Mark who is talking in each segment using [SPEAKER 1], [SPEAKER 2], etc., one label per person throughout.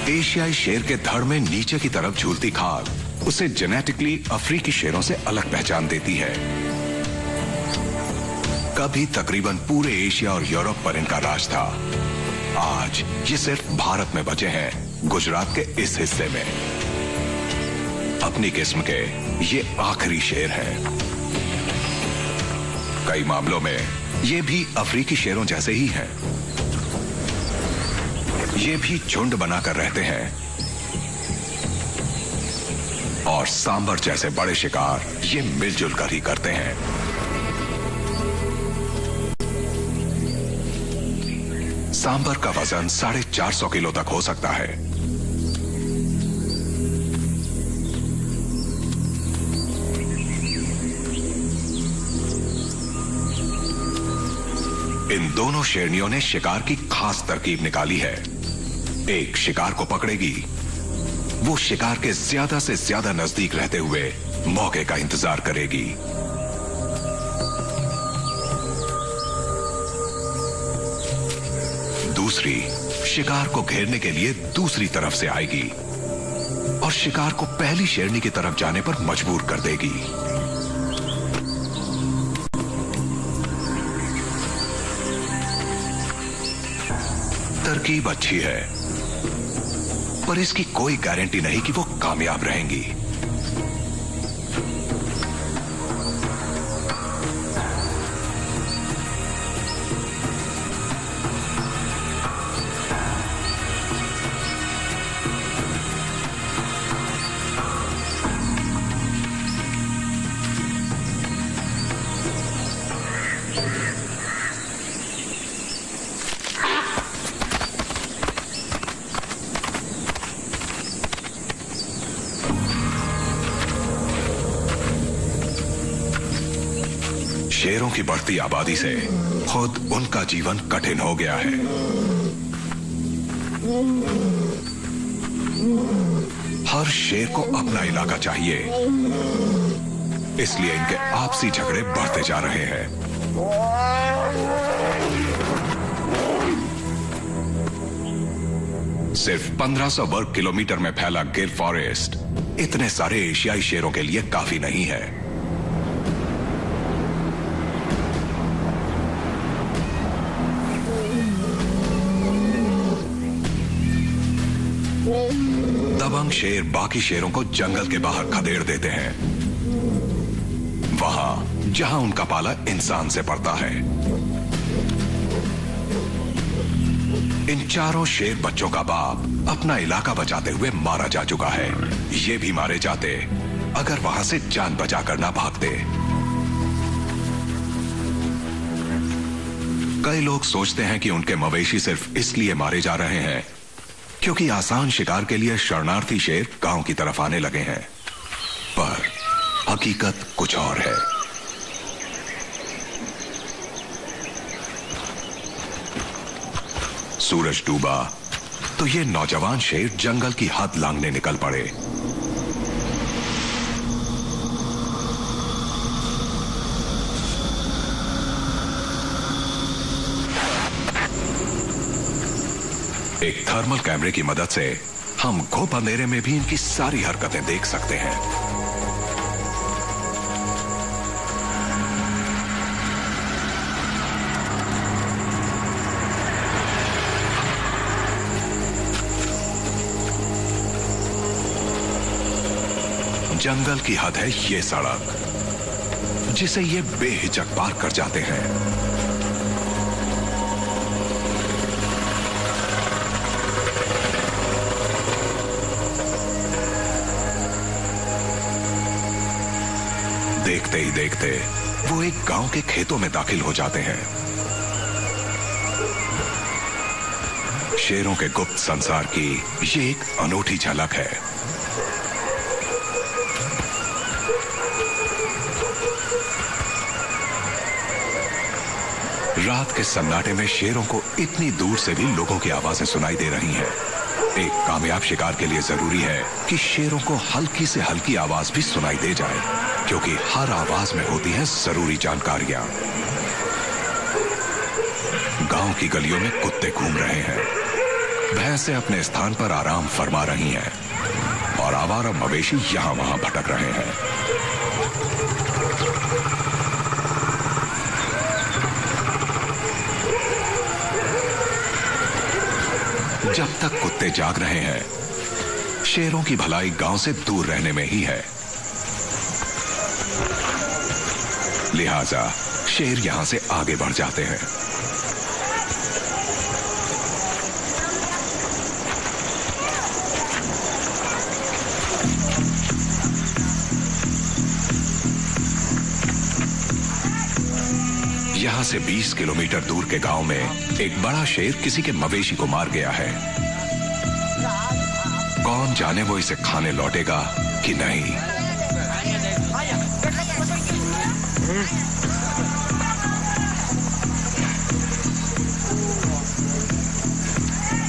[SPEAKER 1] एशियाई शेर के धड़ में नीचे की तरफ झूलती खाल उसे जेनेटिकली अफ्रीकी शेरों से अलग पहचान देती है। कभी तकरीबन पूरे एशिया और यूरोप पर इनका राज था। आज ये सिर्फ भारत में बचे हैं, गुजरात के इस हिस्से में। अपनी किस्म के ये आखिरी शेर हैं। कई मामलों में ये भी अफ्रीकी शेरों जैसे ही हैं। ये भी झुंड बनाकर रहते हैं और सांबर जैसे बड़े शिकार ये मिलजुल कर ही करते हैं। सांबर का वजन 450 किलो तक हो सकता है। इन दोनों शेरनियों ने शिकार की खास तरकीब निकाली है। एक शिकार को पकड़ेगी, वो शिकार के ज्यादा से ज्यादा नजदीक रहते हुए मौके का इंतजार करेगी। दूसरी शिकार को घेरने के लिए दूसरी तरफ से आएगी और शिकार को पहली शेरनी की तरफ जाने पर मजबूर कर देगी। तरकीब अच्छी है, पर इसकी कोई गारंटी नहीं कि वो कामयाब रहेंगी। शेरों की बढ़ती आबादी से खुद उनका जीवन कठिन हो गया है। हर शेर को अपना इलाका चाहिए, इसलिए इनके आपसी झगड़े बढ़ते जा रहे हैं। सिर्फ 1500 वर्ग किलोमीटर में फैला गिर फॉरेस्ट इतने सारे एशियाई शेरों के लिए काफी नहीं है। दबंग शेर बाकी शेरों को जंगल के बाहर खदेड़ देते हैं, वहां जहां उनका पाला इंसान से पड़ता है। इन चारों शेर बच्चों का बाप अपना इलाका बचाते हुए मारा जा चुका है। ये भी मारे जाते अगर वहां से जान बचाकर ना भागते। कई लोग सोचते हैं कि उनके मवेशी सिर्फ इसलिए मारे जा रहे हैं क्योंकि आसान शिकार के लिए शरणार्थी शेर गांव की तरफ आने लगे हैं, पर हकीकत कुछ और है। सूरज डूबा तो ये नौजवान शेर जंगल की हद लांघने निकल पड़े। एक थर्मल कैमरे की मदद से हम घुप अंधेरे में भी इनकी सारी हरकतें देख सकते हैं। जंगल की हद है ये सड़क, जिसे ये बेहिचक पार कर जाते हैं। देखते ही देखते वो एक गांव के खेतों में दाखिल हो जाते हैं। शेरों के गुप्त संसार की ये एक अनूठी झलक है। रात के सन्नाटे में शेरों को इतनी दूर से भी लोगों की आवाजें सुनाई दे रही हैं। एक कामयाब शिकार के लिए जरूरी है कि शेरों को हल्की से हल्की आवाज भी सुनाई दे जाए, क्योंकि हर आवाज में होती हैं जरूरी जानकारियां। गांव की गलियों में कुत्ते घूम रहे हैं, भैंसें अपने स्थान पर आराम फरमा रही हैं और आवारा मवेशी यहां वहां भटक रहे हैं। जब तक कुत्ते जाग रहे हैं, शेरों की भलाई गांव से दूर रहने में ही है। लिहाजा शेर यहां से आगे बढ़ जाते हैं। यहां से 20 किलोमीटर दूर के गांव में एक बड़ा शेर किसी के मवेशी को मार गया है। कौन जाने वो इसे खाने लौटेगा कि नहीं।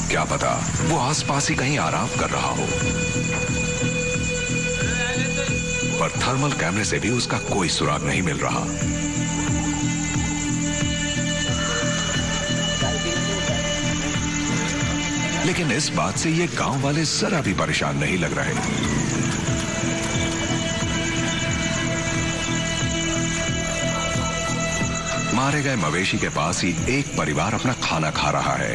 [SPEAKER 1] क्या पता वो आसपास ही कहीं आराम कर रहा हो, पर थर्मल कैमरे से भी उसका कोई सुराग नहीं मिल रहा। लेकिन इस बात से ये गांव वाले जरा भी परेशान नहीं लग रहे। मारे गए मवेशी के पास ही एक परिवार अपना खाना खा रहा है।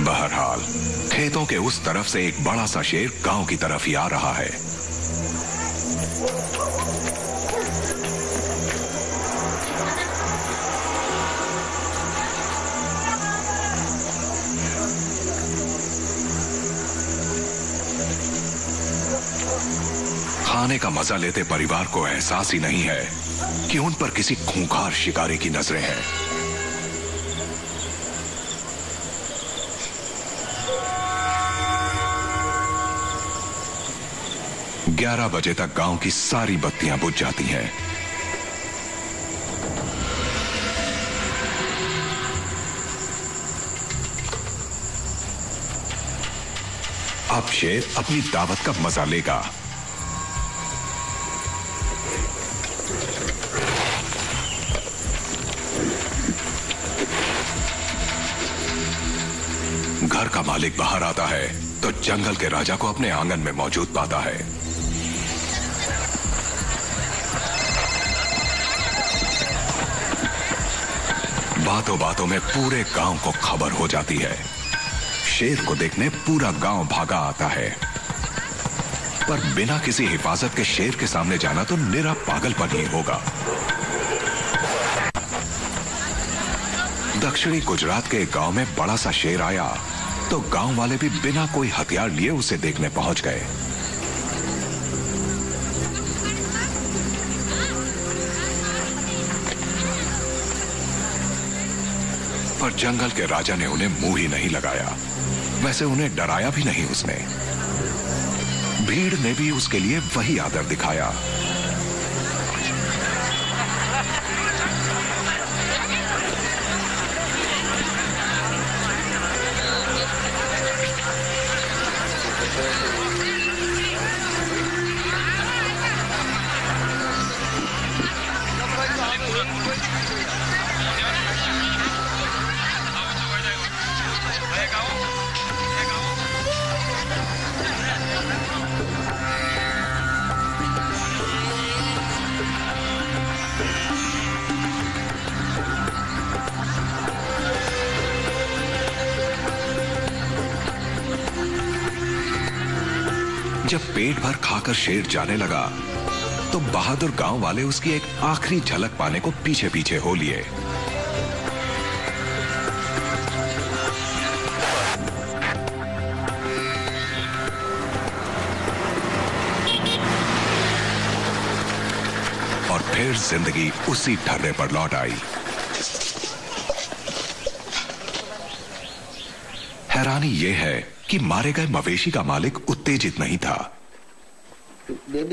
[SPEAKER 1] बहरहाल खेतों के उस तरफ से एक बड़ा सा शेर गांव की तरफ ही आ रहा है। खाने का मजा लेते परिवार को एहसास ही नहीं है कि उन पर किसी खूंखार शिकारी की नजरें हैं। ग्यारह बजे तक गांव की सारी बत्तियां बुझ जाती हैं। अब शेर अपनी दावत का मजा लेगा। घर का मालिक बाहर आता है तो जंगल के राजा को अपने आंगन में मौजूद पाता है। बातों बातों में पूरे गांव को खबर हो जाती है। शेर को देखने पूरा गांव भागा आता है, पर बिना किसी हिफाजत के शेर के सामने जाना तो निरा पागलपन ही होगा। दक्षिणी गुजरात के गांव में बड़ा सा शेर आया तो गांव वाले भी बिना कोई हथियार लिए उसे देखने पहुंच गए। पर जंगल के राजा ने उन्हें मुंह ही नहीं लगाया। वैसे उन्हें डराया भी नहीं उसने। भीड़ ने भी उसके लिए वही आदर दिखाया। जब पेट भर खाकर शेर जाने लगा तो बहादुर गांव वाले उसकी एक आखिरी झलक पाने को पीछे पीछे हो लिए। और फिर जिंदगी उसी ठर्रे पर लौट आई। हैरानी यह है कि मारे गए मवेशी का मालिक उत्तेजित नहीं था।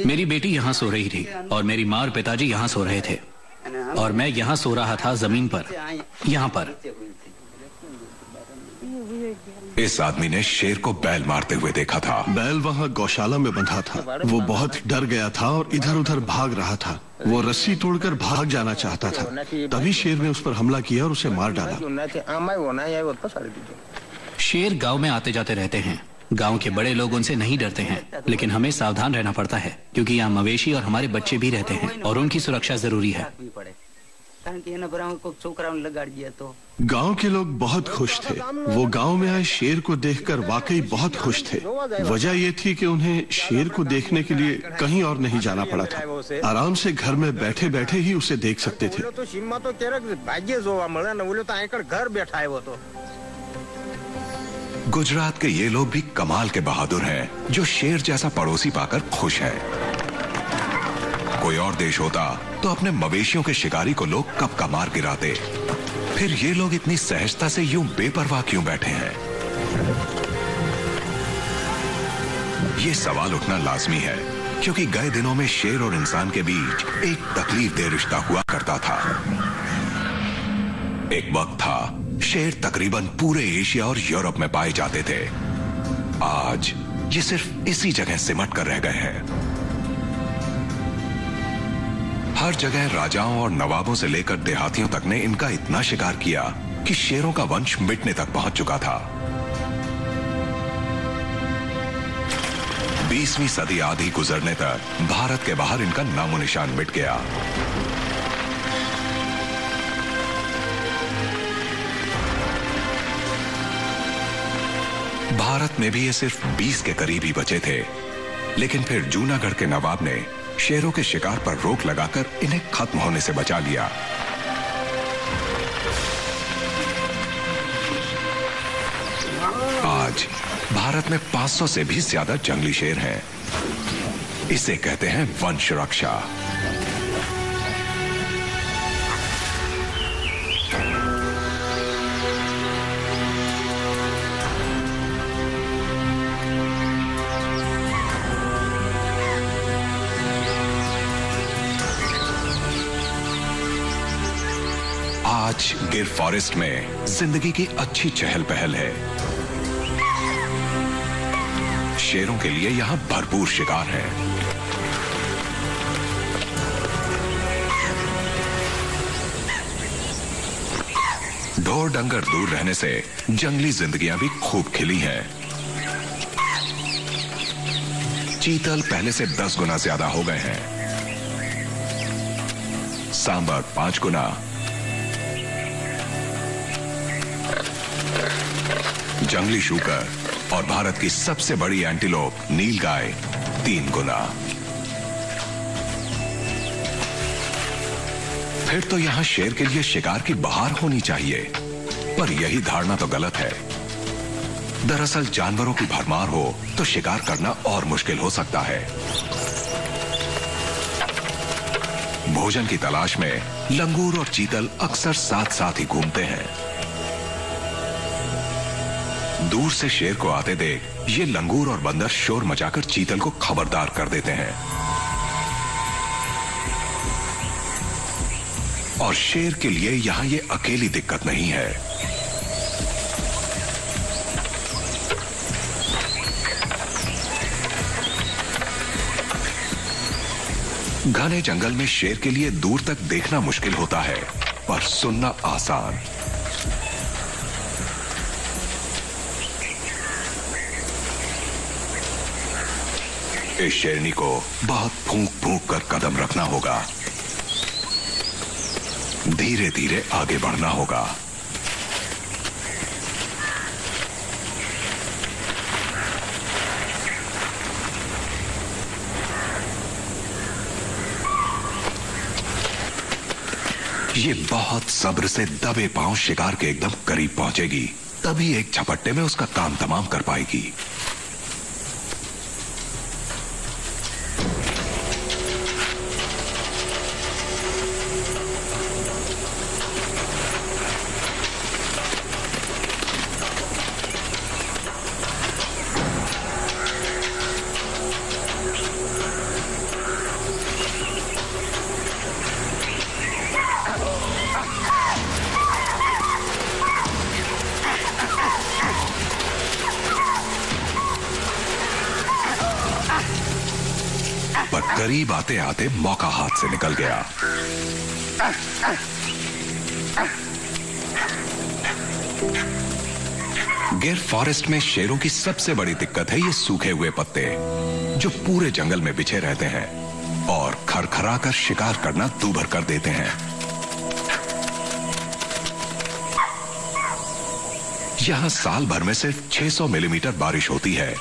[SPEAKER 2] मेरी बेटी यहाँ सो रही थी और मेरी माँ और पिताजी यहाँ सो रहे थे और मैं यहाँ सो रहा था जमीन पर, यहाँ पर।
[SPEAKER 1] इस आदमी ने शेर को बैल मारते हुए देखा था।
[SPEAKER 3] बैल वहाँ गौशाला में बंधा था। वो बहुत डर गया था और इधर उधर भाग रहा था। वो रस्सी तोड़कर भाग जाना चाहता था, तभी शेर ने उस पर हमला किया और उसे मार डाला।
[SPEAKER 2] शेर गांव में आते जाते रहते हैं। गांव के बड़े लोग उनसे नहीं डरते हैं, लेकिन हमें सावधान रहना पड़ता है क्योंकि यहाँ मवेशी और हमारे बच्चे भी रहते हैं और उनकी सुरक्षा जरूरी है।
[SPEAKER 3] गांव के लोग बहुत खुश थे। वो गांव में आए शेर को देखकर वाकई बहुत खुश थे। वजह ये थी कि उन्हें शेर को देखने के लिए कहीं और नहीं जाना पड़ा था। आराम से घर में बैठे बैठे ही उसे देख सकते थे।
[SPEAKER 1] गुजरात के ये लोग भी कमाल के बहादुर हैं, जो शेर जैसा पड़ोसी पाकर खुश है। कोई और देश होता तो अपने मवेशियों के शिकारी को लोग कब का मार गिराते। फिर ये लोग इतनी सहजता से यूं बेपरवाह क्यों बैठे हैं? ये सवाल उठना लाजमी है क्योंकि गए दिनों में शेर और इंसान के बीच एक तकलीफदेह रिश्ता हुआ करता था। एक वक्त था शेर तकरीबन पूरे एशिया और यूरोप में पाए जाते थे। आज ये सिर्फ इसी जगह सिमट कर रह गए हैं। हर जगह राजाओं और नवाबों से लेकर देहातियों तक ने इनका इतना शिकार किया कि शेरों का वंश मिटने तक पहुंच चुका था। 20वीं सदी आधी गुजरने तक भारत के बाहर इनका नामो निशान मिट गया। भारत में भी ये सिर्फ 20 के करीब ही बचे थे, लेकिन फिर जूनागढ़ के नवाब ने शेरों के शिकार पर रोक लगाकर इन्हें खत्म होने से बचा लिया। आज भारत में 500 से भी ज्यादा जंगली शेर हैं। इसे कहते हैं वंश रक्षा। आज गिर फॉरेस्ट में जिंदगी की अच्छी चहल पहल है। शेरों के लिए यहां भरपूर शिकार है। ढोर डंगर दूर रहने से जंगली जिंदगियां भी खूब खिली हैं। चीतल पहले से 10 गुना ज्यादा हो गए हैं। सांबर 5 गुना, जंगली शूकर और भारत की सबसे बड़ी एंटीलोप नीलगाय 3 गुना। फिर तो यहां शेर के लिए शिकार की बहार होनी चाहिए, पर यही धारणा तो गलत है। दरअसल जानवरों की भरमार हो तो शिकार करना और मुश्किल हो सकता है। भोजन की तलाश में लंगूर और चीतल अक्सर साथ साथ ही घूमते हैं। दूर से शेर को आते देख ये लंगूर और बंदर शोर मचाकर चीतल को खबरदार कर देते हैं। और शेर के लिए यहां ये अकेली दिक्कत नहीं है। घने जंगल में शेर के लिए दूर तक देखना मुश्किल होता है, पर सुनना आसान। इस शेरनी को बहुत फूंक फूंक कर कदम रखना होगा, धीरे धीरे आगे बढ़ना होगा। ये बहुत सब्र से दबे पांव शिकार के एकदम करीब पहुंचेगी, तभी एक झपट्टे में उसका काम तमाम कर पाएगी। करीब आते आते मौका हाथ से निकल गया। गिर फॉरेस्ट में शेरों की सबसे बड़ी दिक्कत है ये सूखे हुए पत्ते, जो पूरे जंगल में बिछे रहते हैं और खरखरा कर शिकार करना दूभर कर देते हैं। यहां साल भर में सिर्फ 600 मिलीमीटर बारिश होती है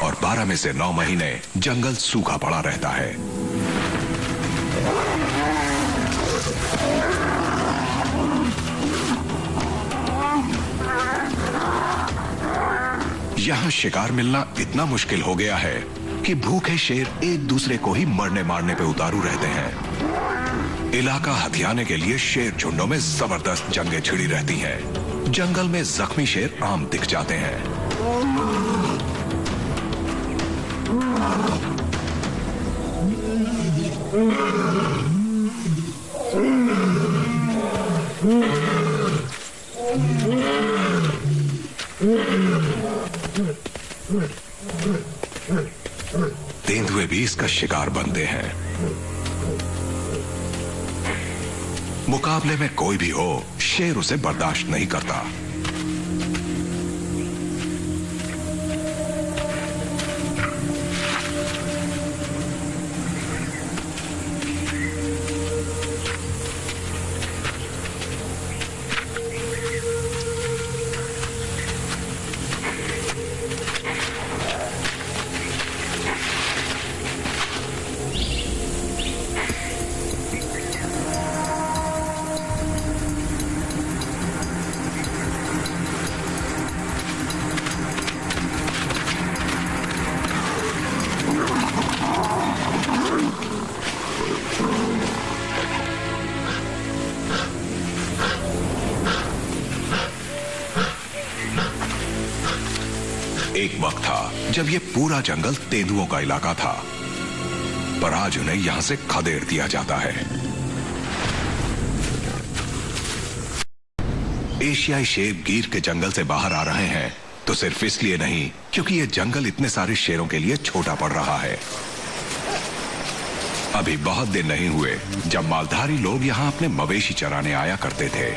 [SPEAKER 1] और 12 में से 9 महीने जंगल सूखा पड़ा रहता है। यहां शिकार मिलना इतना मुश्किल हो गया है कि भूखे शेर एक दूसरे को ही मरने मारने पे उतारू रहते हैं। इलाका हथियाने के लिए शेर झुंडों में जबरदस्त जंगें छिड़ी रहती हैं। जंगल में जख्मी शेर आम दिख जाते हैं। तेंदुए भी इसका शिकार बनते हैं। मुकाबले में कोई भी हो, शेर उसे बर्दाश्त नहीं करता। एक वक्त था जब ये पूरा जंगल तेंदुओं का इलाका था, पर आज उन्हें यहां से खदेड़ दिया जाता है। एशियाई शेर गिर के जंगल से बाहर आ रहे हैं तो सिर्फ इसलिए नहीं क्योंकि ये जंगल इतने सारे शेरों के लिए छोटा पड़ रहा है। अभी बहुत दिन नहीं हुए जब मालधारी लोग यहां अपने मवेशी चराने आया करते थे।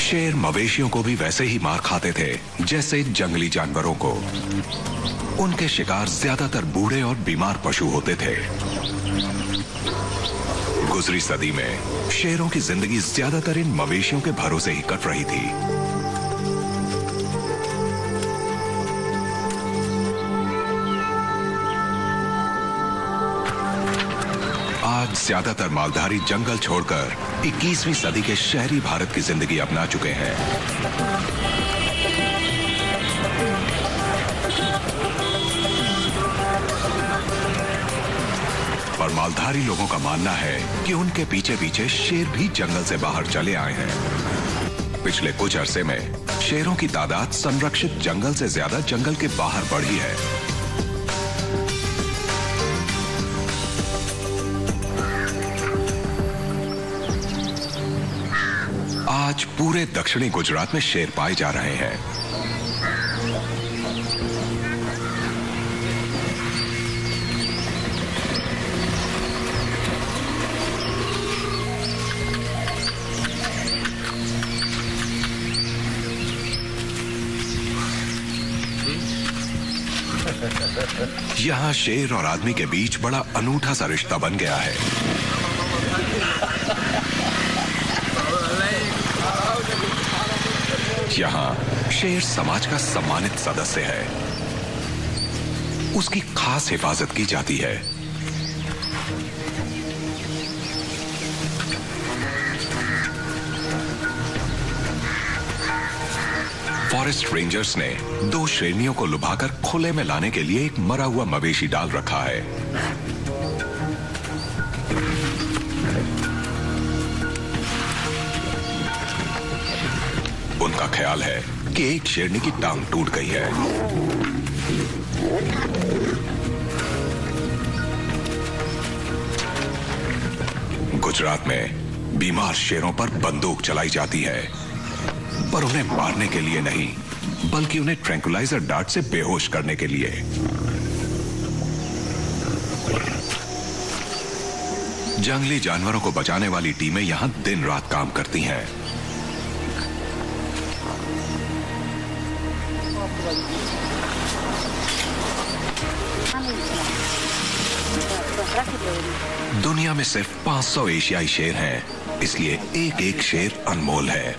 [SPEAKER 1] शेर मवेशियों को भी वैसे ही मार खाते थे जैसे जंगली जानवरों को। उनके शिकार ज्यादातर बूढ़े और बीमार पशु होते थे। गुजरी सदी में शेरों की जिंदगी ज्यादातर इन मवेशियों के भरोसे ही कट रही थी। आज ज्यादातर मालधारी जंगल छोड़कर 21वीं सदी के शहरी भारत की जिंदगी अपना चुके हैं। पर मालधारी लोगों का मानना है कि उनके पीछे पीछे शेर भी जंगल से बाहर चले आए हैं। पिछले कुछ अरसे में शेरों की तादाद संरक्षित जंगल से ज्यादा जंगल के बाहर बढ़ी है। आज पूरे दक्षिणी गुजरात में शेर पाए जा रहे हैं। यहां शेर और आदमी के बीच बड़ा अनूठा सा रिश्ता बन गया है। यहां शेर समाज का सम्मानित सदस्य है। उसकी खास हिफाजत की जाती है। फॉरेस्ट रेंजर्स ने 2 शेरनियों को लुभाकर खुले में लाने के लिए एक मरा हुआ मवेशी डाल रखा है। उनका ख्याल है कि एक शेरनी की टांग टूट गई है। गुजरात में बीमार शेरों पर बंदूक चलाई जाती है, पर उन्हें मारने के लिए नहीं, बल्कि उन्हें ट्रैंकुलाइजर डार्ट से बेहोश करने के लिए। जंगली जानवरों को बचाने वाली टीमें यहाँ दिन रात काम करती हैं। दुनिया में सिर्फ 500 एशियाई शेर हैं, इसलिए एक एक शेर अनमोल है।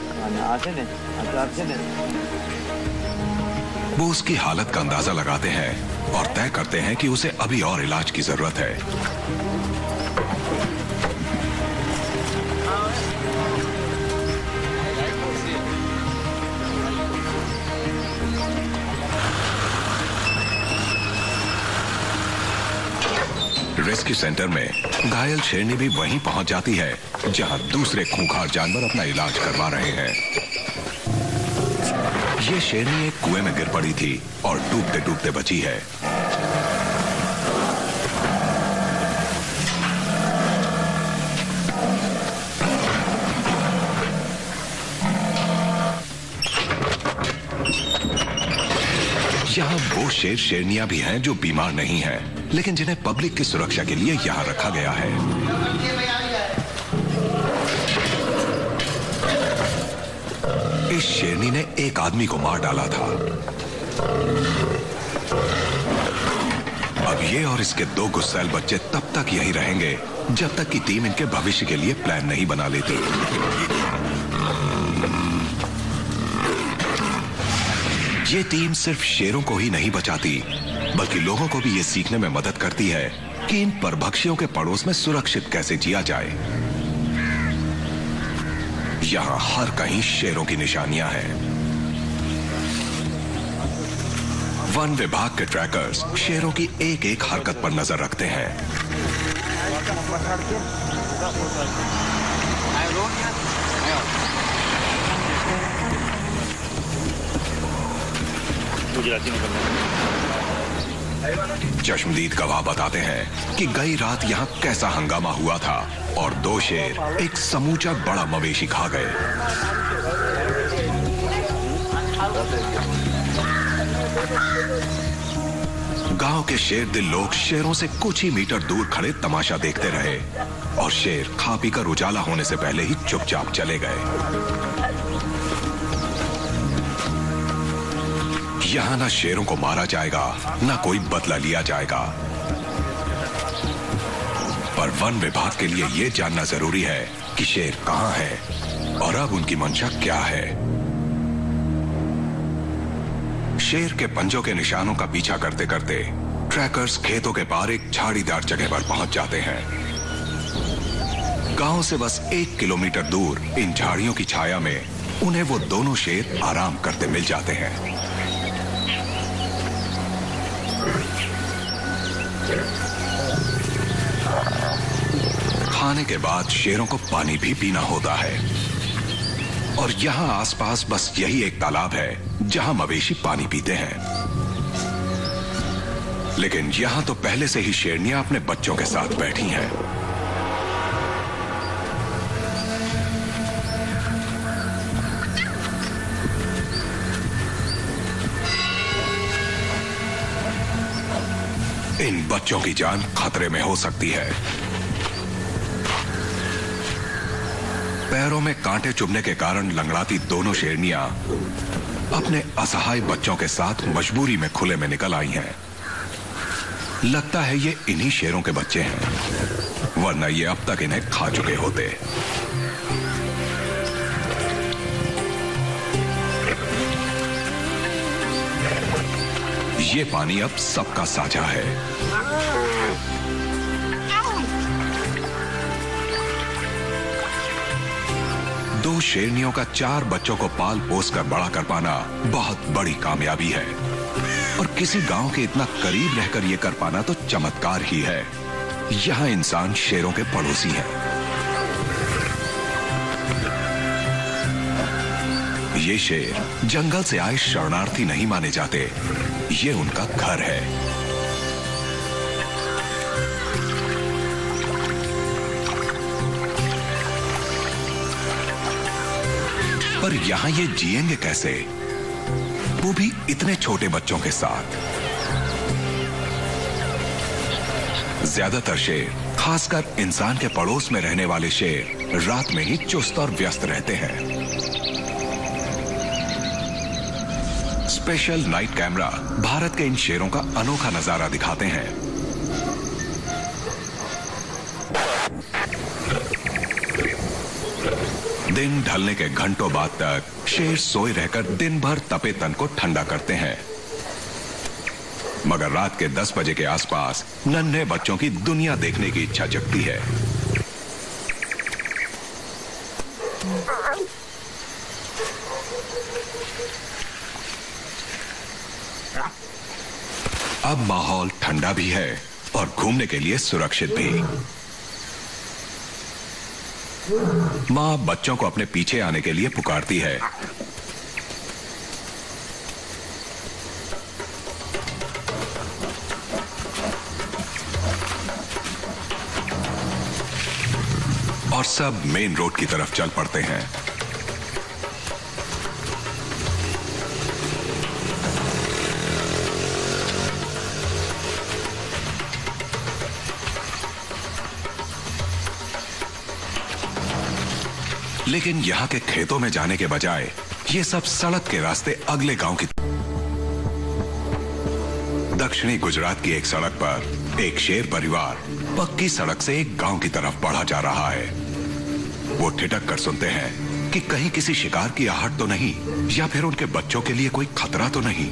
[SPEAKER 1] वो उसकी हालत का अंदाजा लगाते हैं और तय करते हैं कि उसे अभी और इलाज की जरूरत है। रेस्क्यू सेंटर में घायल शेरनी भी वहीं पहुंच जाती है जहां दूसरे खूंखार जानवर अपना इलाज करवा रहे हैं। ये शेरनी एक कुएं में गिर पड़ी थी और डूबते डूबते बची है। यहाँ वो शेर शेरनियां भी हैं जो बीमार नहीं हैं, लेकिन जिन्हें पब्लिक की सुरक्षा के लिए यहाँ रखा गया है। इस शेरनी ने एक आदमी को मार डाला था। अब ये और इसके 2 गुस्सैल बच्चे तब तक यहीं रहेंगे जब तक कि टीम इनके भविष्य के लिए प्लान नहीं बना लेती। ये टीम सिर्फ शेरों को ही नहीं बचाती, बल्कि लोगों को भी ये सीखने में मदद करती है कि इन परभक्षियों के पड़ोस में सुरक्षित कैसे जिया जाए। यहां हर कहीं शेरों की निशानियां हैं। वन विभाग के ट्रैकर्स शेरों की एक एक हरकत पर नजर रखते हैं। चश्मदीद गवाह बताते हैं कि गई रात यहाँ कैसा हंगामा हुआ था और 2 शेर एक समूचा बड़ा मवेशी खा गए। गांव के शेर दिल लोग शेरों से कुछ ही मीटर दूर खड़े तमाशा देखते रहे और शेर खा पी कर उजाला होने से पहले ही चुपचाप चले गए। यहाँ ना शेरों को मारा जाएगा, ना कोई बदला लिया जाएगा। पर वन विभाग के लिए यह जानना जरूरी है कि शेर कहाँ है और अब उनकी मंशा क्या है। शेर के पंजों के निशानों का पीछा करते करते ट्रैकर्स खेतों के पार एक झाड़ीदार जगह पर पहुंच जाते हैं। गांव से बस 1 किलोमीटर दूर इन झाड़ियों की छाया में उन्हें वो दोनों शेर आराम करते मिल जाते हैं। खाने के बाद शेरों को पानी भी पीना होता है और यहाँ आसपास बस यही एक तालाब है जहाँ मवेशी पानी पीते हैं। लेकिन यहाँ तो पहले से ही शेरनियां अपने बच्चों के साथ बैठी हैं। इन बच्चों की जान खतरे में हो सकती है। पैरों में कांटे चुभने के कारण लंगड़ाती दोनों शेरनियां अपने असहाय बच्चों के साथ मजबूरी में खुले में निकल आई हैं। लगता है ये इन्हीं शेरों के बच्चे हैं, वरना ये अब तक इन्हें खा चुके होते। ये पानी अब सबका साझा है। दो शेरनियों का 4 बच्चों को पाल पोस कर बड़ा कर पाना बहुत बड़ी कामयाबी है और किसी गांव के इतना करीब रहकर यह कर पाना तो चमत्कार ही है। यहां इंसान शेरों के पड़ोसी हैं। ये शेर जंगल से आए शरणार्थी नहीं माने जाते, ये उनका घर है। पर यहां ये जिएंगे कैसे, वो भी इतने छोटे बच्चों के साथ। ज्यादातर शेर खासकर इंसान के पड़ोस में रहने वाले शेर रात में ही चुस्त और व्यस्त रहते हैं। स्पेशल नाइट कैमरा भारत के इन शेरों का अनोखा नजारा दिखाते हैं। दिन ढलने के घंटों बाद तक शेर सोए रहकर दिन भर तपे तन को ठंडा करते हैं, मगर रात के 10 बजे के आसपास नन्हे बच्चों की दुनिया देखने की इच्छा जगती है। अब माहौल ठंडा भी है और घूमने के लिए सुरक्षित भी। मां बच्चों को अपने पीछे आने के लिए पुकारती है। और सब मेन रोड की तरफ चल पड़ते हैं। लेकिन यहां के खेतों में जाने के बजाय ये सब सड़क के रास्ते अगले गांव की। दक्षिणी गुजरात की एक सड़क पर एक शेर परिवार पक्की सड़क से एक गांव की तरफ बढ़ा जा रहा है। वो ठिठक कर सुनते हैं कि कहीं किसी शिकार की आहट तो नहीं, या फिर उनके बच्चों के लिए कोई खतरा तो नहीं।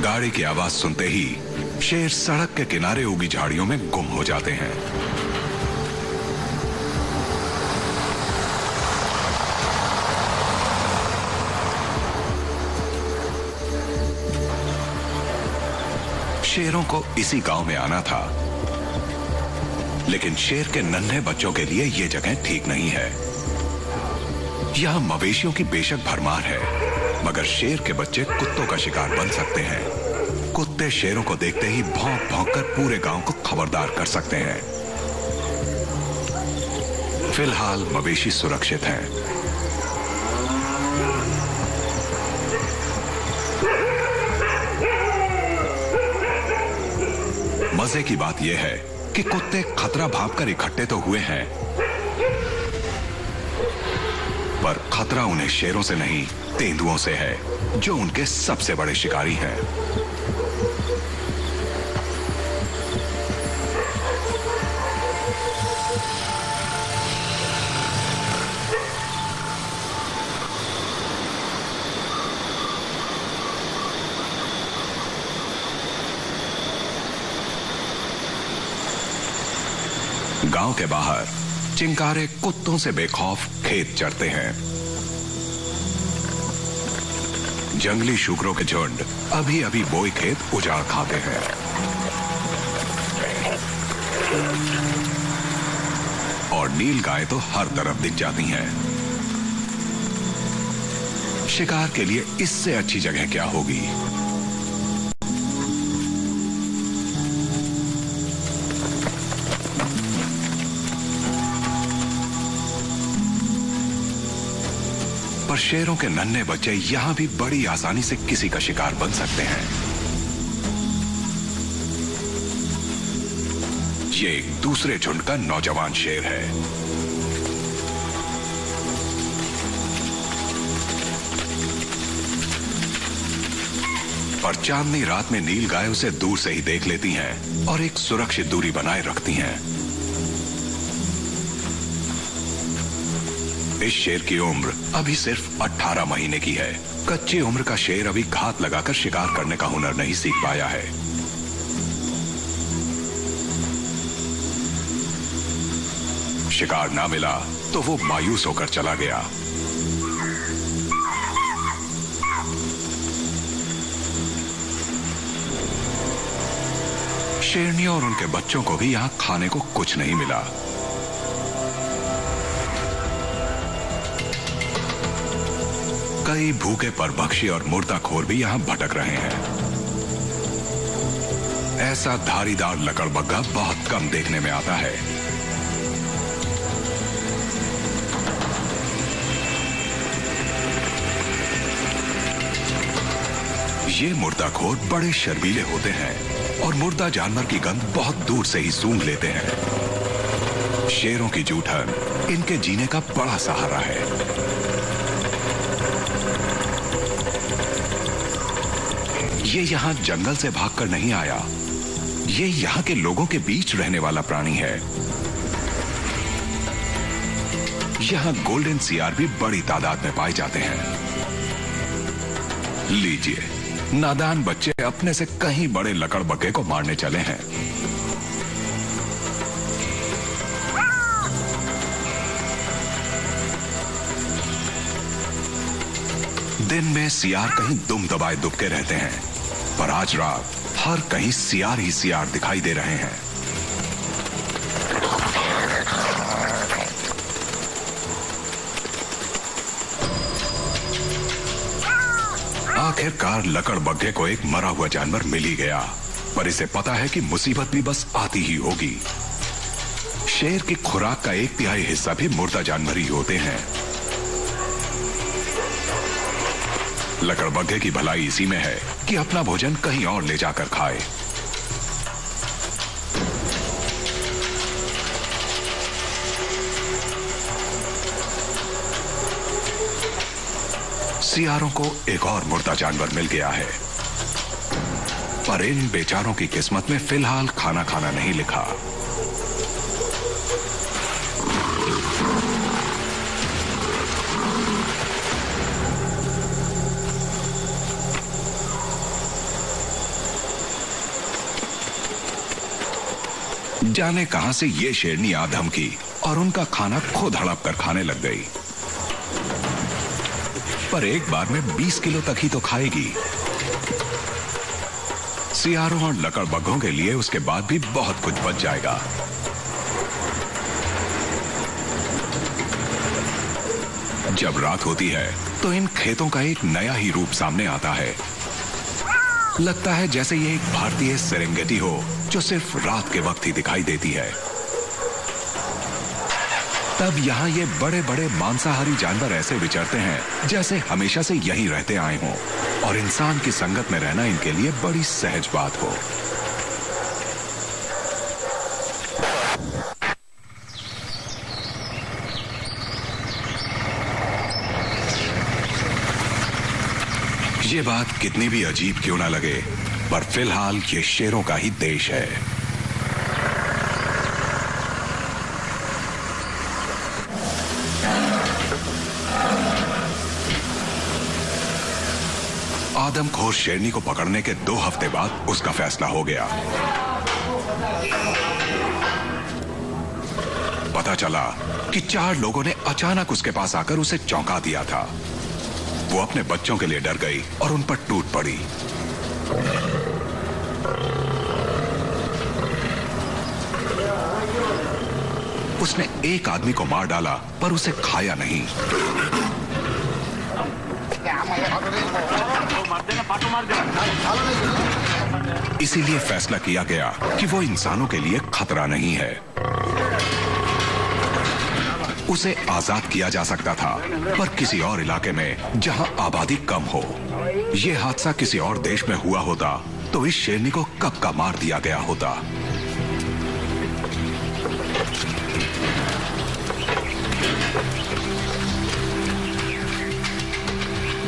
[SPEAKER 1] गाड़ी की आवाज सुनते ही शेर सड़क के किनारे उगी झाड़ियों में गुम हो जाते हैं। शेरों को इसी गांव में आना था, लेकिन शेर के नन्हे बच्चों के लिए यह जगह ठीक नहीं है। यहां मवेशियों की बेशक भरमार है, मगर शेर के बच्चे कुत्तों का शिकार बन सकते हैं। कुत्ते शेरों को देखते ही भौंक भौंक कर पूरे गांव को खबरदार कर सकते हैं। फिलहाल मवेशी सुरक्षित हैं। मजे की बात यह है कि कुत्ते खतरा भांपकर इकट्ठे तो हुए हैं, पर खतरा उन्हें शेरों से नहीं, तेंदुओं से है, जो उनके सबसे बड़े शिकारी हैं। गांव के बाहर चिंकारे कुत्तों से बेखौफ खेत चरते हैं। जंगली शुकरों के झुंड अभी अभी बोई खेत उजाड़ खाते हैं। और नील गाय तो हर तरफ दिख जाती हैं। शिकार के लिए इससे अच्छी जगह क्या होगी। पर शेरों के नन्हे बच्चे यहां भी बड़ी आसानी से किसी का शिकार बन सकते हैं। ये एक दूसरे झुंड का नौजवान शेर है। पर चांदनी रात में नील गाय उसे दूर से ही देख लेती हैं और एक सुरक्षित दूरी बनाए रखती हैं। इस शेर की उम्र अभी सिर्फ 18 महीने की है। कच्ची उम्र का शेर अभी घात लगाकर शिकार करने का हुनर नहीं सीख पाया है। शिकार ना मिला तो वो मायूस होकर चला गया। शेरनियों और उनके बच्चों को भी यहां खाने को कुछ नहीं मिला। कई भूखे परभक्षी और मुर्दाखोर भी यहां भटक रहे हैं। ऐसा धारीदार लकड़बग्गा बहुत कम देखने में आता है। ये मुर्दाखोर बड़े शर्मीले होते हैं और मुर्दा जानवर की गंध बहुत दूर से ही सूंघ लेते हैं। शेरों की जूठन इनके जीने का बड़ा सहारा है। ये यहाँ जंगल से भागकर नहीं आया, ये यहाँ के लोगों के बीच रहने वाला प्राणी है। यहाँ गोल्डन सियार भी बड़ी तादाद में पाए जाते हैं। लीजिए, नादान बच्चे अपने से कहीं बड़े लकड़बग्गे को मारने चले हैं। दिन में सियार कहीं दुम दबाए दुबके रहते हैं, पर आज रात हर कहीं सियार ही सियार दिखाई दे रहे हैं। आखिरकार लकड़बग्गे को एक मरा हुआ जानवर मिल ही गया, पर इसे पता है कि मुसीबत भी बस आती ही होगी। शेर की खुराक का 1/3 हिस्सा भी मुर्दा जानवर ही होते हैं। लकड़बग्गे की भलाई इसी में है कि अपना भोजन कहीं और ले जाकर खाए। सियारों को एक और मुर्दा जानवर मिल गया है, पर इन बेचारों की किस्मत में फिलहाल खाना खाना नहीं लिखा। जाने कहां से ये शेरनी आ धमकी और उनका खाना खुद हड़प कर खाने लग गई। पर एक बार में 20 किलो तक ही तो खाएगी। सियारों और लकड़बग्गों के लिए उसके बाद भी बहुत कुछ बच जाएगा। जब रात होती है तो इन खेतों का एक नया ही रूप सामने आता है। लगता है जैसे ये एक भारतीय सेरेंगेटी हो जो सिर्फ रात के वक्त ही दिखाई देती है। तब यहाँ ये बड़े बड़े मांसाहारी जानवर ऐसे विचरते हैं जैसे हमेशा से यहीं रहते आए हों और इंसान की संगत में रहना इनके लिए बड़ी सहज बात हो। ये बात कितनी भी अजीब क्यों ना लगे, पर फिलहाल ये शेरों का ही देश है। आदमखोर शेरनी को पकड़ने के 2 हफ्ते बाद उसका फैसला हो गया। पता चला कि 4 लोगों ने अचानक उसके पास आकर उसे चौंका दिया था। वो अपने बच्चों के लिए डर गई और उन पर टूट पड़ी। उसने एक आदमी को मार डाला, पर उसे खाया नहीं। इसीलिए फैसला किया गया कि वो इंसानों के लिए खतरा नहीं है। उसे आजाद किया जा सकता था, पर किसी और इलाके में जहां आबादी कम हो। यह हादसा किसी और देश में हुआ होता तो इस शेरनी को कब का मार दिया गया होता।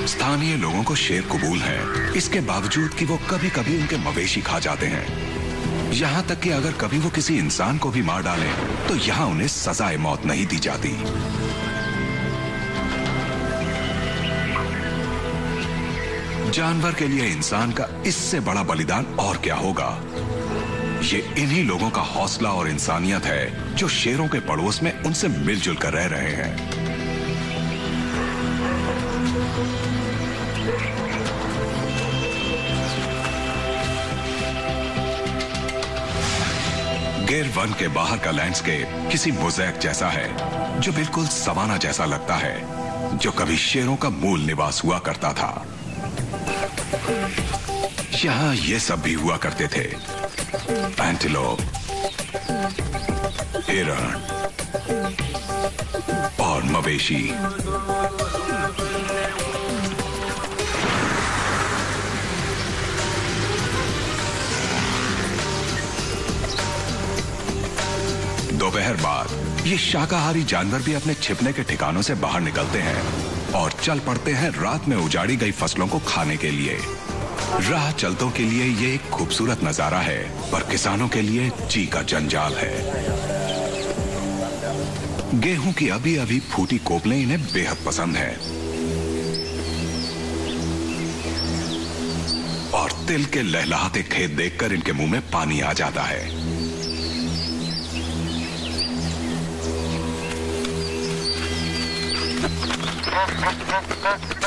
[SPEAKER 1] स्थानीय लोगों को शेर कबूल है, इसके बावजूद कि वो कभी कभी उनके मवेशी खा जाते हैं। यहां तक कि अगर कभी वो किसी इंसान को भी मार डालें, तो यहां उन्हें सजाए मौत नहीं दी जाती। जानवर के लिए इंसान का इससे बड़ा बलिदान और क्या होगा। ये इन्हीं लोगों का हौसला और इंसानियत है जो शेरों के पड़ोस में उनसे मिलजुल कर रह रहे हैं। गिर वन के बाहर का लैंडस्केप किसी मोज़ेक जैसा है, जो बिल्कुल सवाना जैसा लगता है, जो कभी शेरों का मूल निवास हुआ करता था। यहां ये सब भी हुआ करते थे। एंटीलोप, हिरण और मवेशी। दोपहर बाद ये शाकाहारी जानवर भी अपने छिपने के ठिकानों से बाहर निकलते हैं और चल पड़ते हैं रात में उजाड़ी गई फसलों को खाने के लिए। राह चलतों के लिए ये एक खूबसूरत नजारा है, पर किसानों के लिए जी का जंजाल है। गेहूं की अभी अभी फूटी कोपलें इन्हें बेहद पसंद है और तिल के लहलहाते खेत देखकर इनके मुंह में पानी आ जाता है।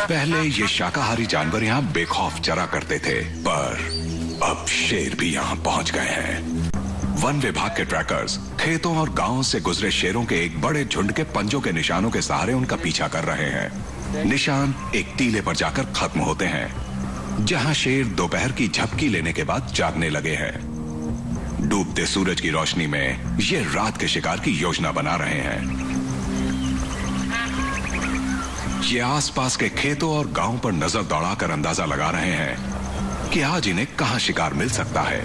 [SPEAKER 1] पहले ये शाकाहारी जानवर यहाँ बेखौफ चरा करते थे, पर अब शेर भी यहाँ पहुंच गए हैं। वन विभाग के ट्रैकर्स खेतों और गांवों से गुजरे शेरों के एक बड़े झुंड के पंजों के निशानों के सहारे उनका पीछा कर रहे हैं। निशान एक टीले पर जाकर खत्म होते हैं, जहां शेर दोपहर की झपकी लेने के बाद जागने लगे हैं। डूबते सूरज की रोशनी में ये रात के शिकार की योजना बना रहे हैं। ये आसपास के खेतों और गांवों पर नजर दौड़ाकर अंदाजा लगा रहे हैं कि आज इन्हें कहां शिकार मिल सकता है।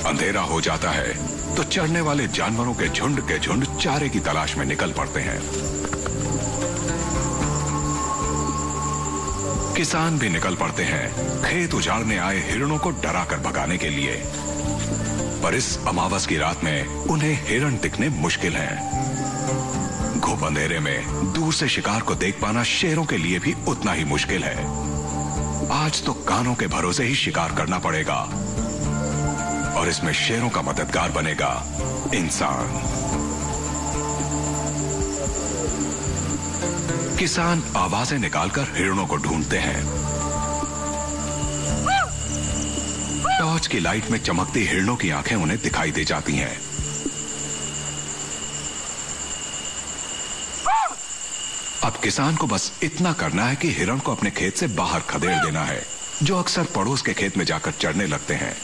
[SPEAKER 1] अंधेरा हो जाता है तो चढ़ने वाले जानवरों के झुंड चारे की तलाश में निकल पड़ते हैं। किसान भी निकल पड़ते हैं खेत उजाड़ने आए हिरणों को डराकर भगाने के लिए, पर इस अमावस की रात में उन्हें हिरण दिखने मुश्किल हैं। घुप अंधेरे में दूर से शिकार को देख पाना शेरों के लिए भी उतना ही मुश्किल है। आज तो कानों के भरोसे ही शिकार करना पड़ेगा और इसमें शेरों का मददगार बनेगा इंसान। किसान आवाजें निकालकर हिरणों को ढूंढते हैं। टॉर्च की लाइट में चमकती हिरणों की आंखें उन्हें दिखाई दे जाती हैं। अब किसान को बस इतना करना है कि हिरण को अपने खेत से बाहर खदेड़ देना है, जो अक्सर पड़ोस के खेत में जाकर चढ़ने लगते हैं।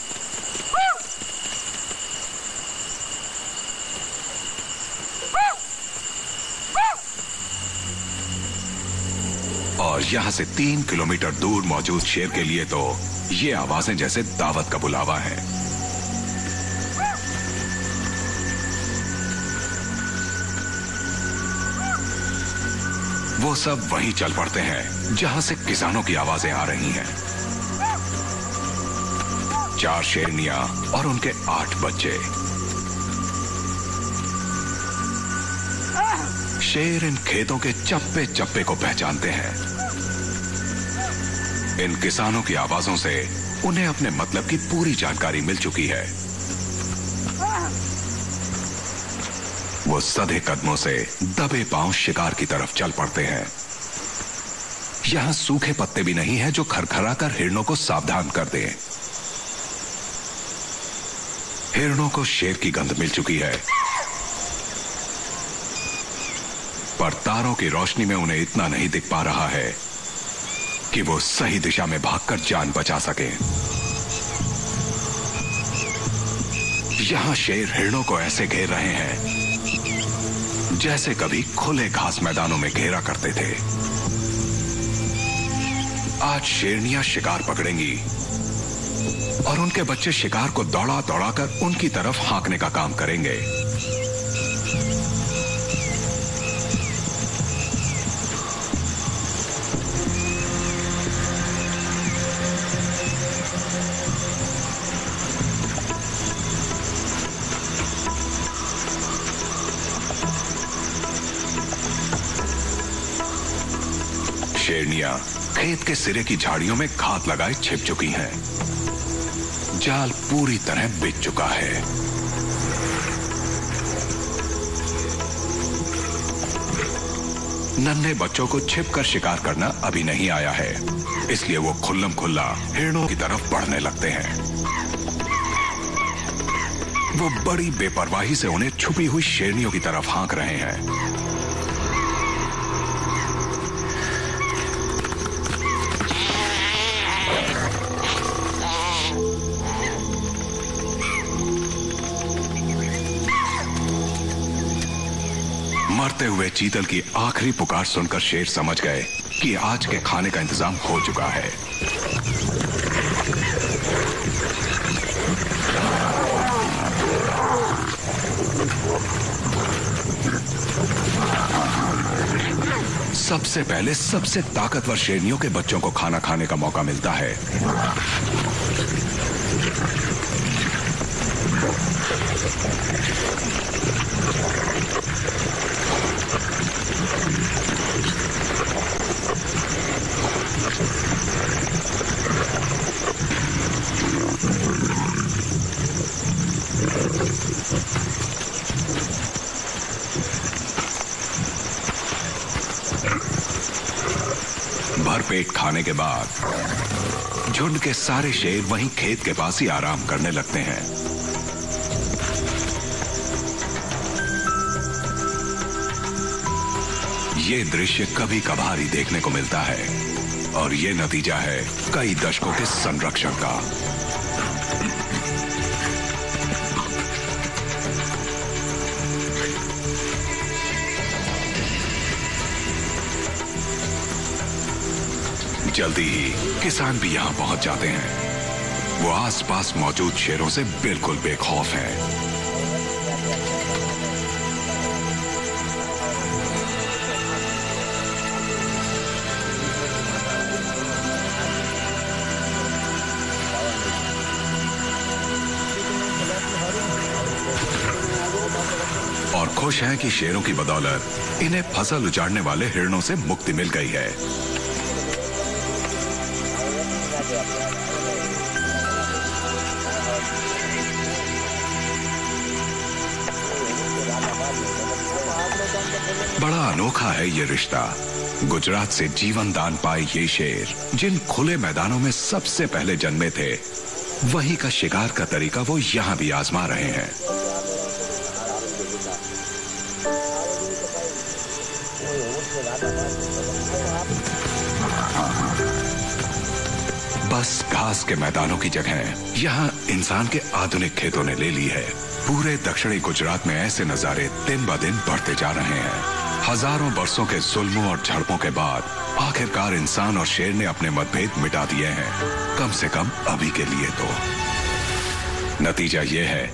[SPEAKER 1] और यहां से 3 किलोमीटर दूर मौजूद शेर के लिए तो ये आवाजें जैसे दावत का बुलावा है। वो सब वहीं चल पड़ते हैं जहां से किसानों की आवाजें आ रही हैं। 4 शेरनियां और उनके 8 बच्चे। शेर इन खेतों के चप्पे चप्पे को पहचानते हैं। इन किसानों की आवाजों से उन्हें अपने मतलब की पूरी जानकारी मिल चुकी है। वो सधे कदमों से दबे पांव शिकार की तरफ चल पड़ते हैं। यहां सूखे पत्ते भी नहीं है जो खरखराकर हिरणों को सावधान कर दें। हिरणों को शेर की गंध मिल चुकी है, पर तारों की रोशनी में उन्हें इतना नहीं दिख पा रहा है कि वो सही दिशा में भागकर जान बचा सके। यहां शेर हिरणों को ऐसे घेर रहे हैं जैसे कभी खुले घास मैदानों में घेरा करते थे। आज शेरनियां शिकार पकड़ेंगी और उनके बच्चे शिकार को दौड़ा दौड़ाकर उनकी तरफ हाँकने का काम करेंगे। शेरनियां खेत के सिरे की झाड़ियों में घात लगाए छिप चुकी हैं। जाल पूरी तरह बिछ चुका है। नन्हे बच्चों को छिपकर शिकार करना अभी नहीं आया है, इसलिए वो खुल्लम खुल्ला हिरणों की तरफ बढ़ने लगते हैं। वो बड़ी बेपरवाही से उन्हें छुपी हुई शेरनियों की तरफ हाँक रहे हैं। मरते हुए चीतल की आखिरी पुकार सुनकर शेर समझ गए कि आज के खाने का इंतजाम हो चुका है। सबसे पहले सबसे ताकतवर शेरनियों के बच्चों को खाना खाने का मौका मिलता है। भरपेट खाने के बाद झुंड के सारे शेर वहीं खेत के पास ही आराम करने लगते हैं। ये दृश्य कभी कभार ही देखने को मिलता है और ये नतीजा है कई दशकों के संरक्षण का। जल्दी ही किसान भी यहां पहुंच जाते हैं। वो आसपास मौजूद शेरों से बिल्कुल बेखौफ हैं। और खुश हैं कि शेरों की बदौलत इन्हें फसल उजाड़ने वाले हिरणों से मुक्ति मिल गई है। बड़ा अनोखा है ये रिश्ता। गुजरात से जीवन दान पाए ये शेर जिन खुले मैदानों में सबसे पहले जन्मे थे, वही का शिकार का तरीका वो यहां भी आजमा रहे हैं। बस घास के मैदानों की जगह यहां इंसान के आधुनिक खेतों ने ले ली है। पूरे दक्षिणी गुजरात में ऐसे नजारे दिन ब दिन बढ़ते जा रहे हैं। हजारों बरसों के जुल्मों और झड़पों के बाद आखिरकार इंसान और शेर ने अपने मतभेद मिटा दिए हैं, कम से कम अभी के लिए तो। नतीजा ये है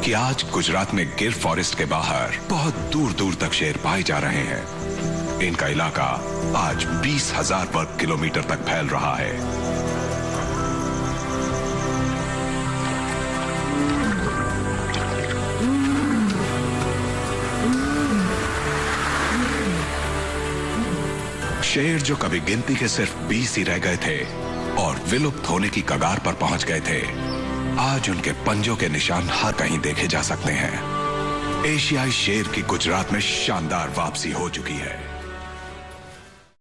[SPEAKER 1] कि आज गुजरात में गिर फॉरेस्ट के बाहर बहुत दूर दूर तक शेर पाए जा रहे हैं। इनका इलाका आज 20,000 वर्ग किलोमीटर तक फैल रहा है। शेर जो कभी गिनती के सिर्फ 20 ही रह गए थे और विलुप्त होने की कगार पर पहुंच गए थे, आज उनके पंजों के निशान हर कहीं देखे जा सकते हैं। एशियाई शेर की गुजरात में शानदार वापसी हो चुकी है।